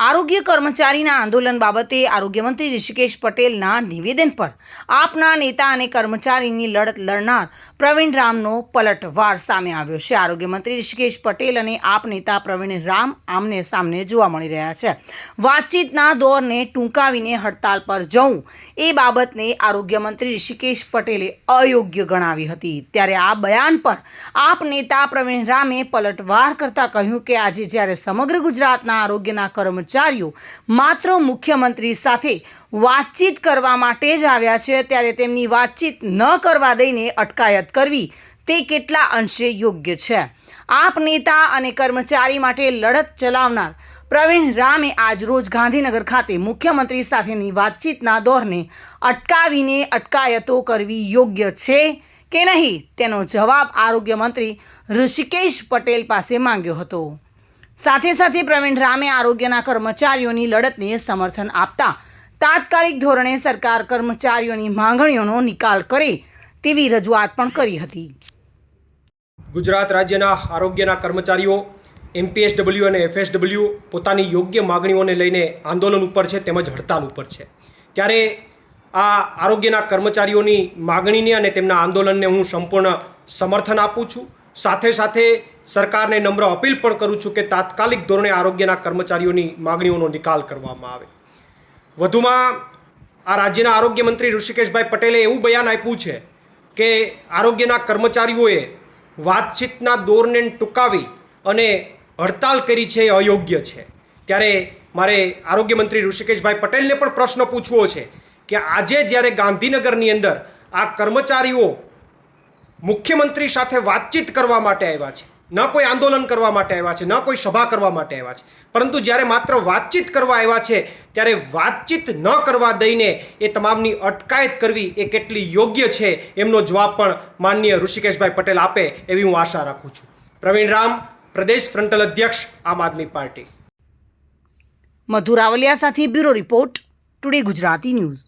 આરોગ્ય કર્મચારીના આંદોલન બાબતે આરોગ્ય મંત્રી ઋષિકેશ પટેલના નિવેદન પર આપના નેતા અને કર્મચારીની લડત લડનાર પ્રવીણ રામનો પલટવાર સામે આવ્યો છે। આરોગ્ય મંત્રી ઋષિકેશ પટેલ અને આપ નેતા પ્રવીણ રામ આમને સામને જોવા મળી રહ્યા છે। વાતચીતના દોરને ટૂંકાવીને હડતાલ પર જવું એ બાબતને આરોગ્ય મંત્રી ઋષિકેશ પટેલે અયોગ્ય ગણાવી હતી। ત્યારે આ બયાન પર આપ નેતા પ્રવીણ રામે પલટવાર કરતા કહ્યું કે આજે જ્યારે સમગ્ર ગુજરાતના આરોગ્યના કર્મચારીઓ માત્ર મુખ્યમંત્રી સાથે વાતચીત કરવા માટે જ આવ્યા છે, ત્યારે તેમની વાતચીત ન કરવા દઈને અટકાયત કરવી તે કેટલા અંશે યોગ્ય છે। આપ નેતા અને કર્મચારી માટે લડત ચલાવનાર પ્રવીણ રામે આજરોજ ગાંધીનગર ખાતે મુખ્યમંત્રી સાથેની વાતચીતના દોરને અટકાવીને અટકાયતો કરવી યોગ્ય છે કે નહીં તેનો જવાબ આરોગ્ય મંત્રી ઋષિકેશ પટેલ પાસે માંગ્યો હતો। સાથે સાથે પ્રવીણ રામે આરોગ્યના કર્મચારીઓની લડતને સમર્થન આપતા તાત્કાલિક ધોરણે સરકાર કર્મચારીઓની માંગણીઓનો નિકાલ કરે તેવી રજૂઆત પણ કરી હતી। ગુજરાત રાજ્યના આરોગ્યના કર્મચારીઓ એમપીએસડબલ્યુ અને એફએસડબલ્યુ પોતાની યોગ્ય માગણીઓને લઈને આંદોલન ઉપર છે, તેમજ હડતાલ ઉપર છે। ત્યારે આ આરોગ્યના કર્મચારીઓની માગણીને અને તેમના આંદોલનને હું સંપૂર્ણ સમર્થન આપું છું। સાથે સાથે સરકારને નમ્ર અપીલ પણ કરું છું કે તાત્કાલિક ધોરણે આરોગ્યના કર્મચારીઓની માગણીઓનો નિકાલ કરવામાં આવે। વધુમાં આ રાજ્યના આરોગ્ય મંત્રી ઋષિકેશભાઈ પટેલે એવું બયાન આપ્યું છે કે આરોગ્યના કર્મચારીઓએ વાતચીતના દોરને ટૂંકાવી અને હડતાલ કરી છે એ અયોગ્ય છે। ત્યારે મારે આરોગ્ય મંત્રી ઋષિકેશભાઈ પટેલને પણ પ્રશ્ન પૂછવો છે કે આજે જ્યારે ગાંધીનગરની અંદર આ કર્મચારીઓ મુખ્યમંત્રી સાથે વાતચીત કરવા માટે આવ્યા છે, ન કોઈ આંદોલન કરવા માટે આવ્યા છે, ન કોઈ સભા કરવા માટે આવ્યા છે, પરંતુ જ્યારે માત્ર વાતચીત કરવા આવ્યા છે ત્યારે વાતચીત ન કરવા દઈને એ તમામની અટકાયત કરવી એ કેટલી યોગ્ય છે એમનો જવાબ પણ માનનીય ઋષિકેશભાઈ પટેલ આપે એવી હું આશા રાખું છું। પ્રવીણ રામ, પ્રદેશ ફ્રન્ટલ અધ્યક્ષ, આમ આદમી પાર્ટી। મધુ રાવલિયા સાથે bureau report, today Gujarati news.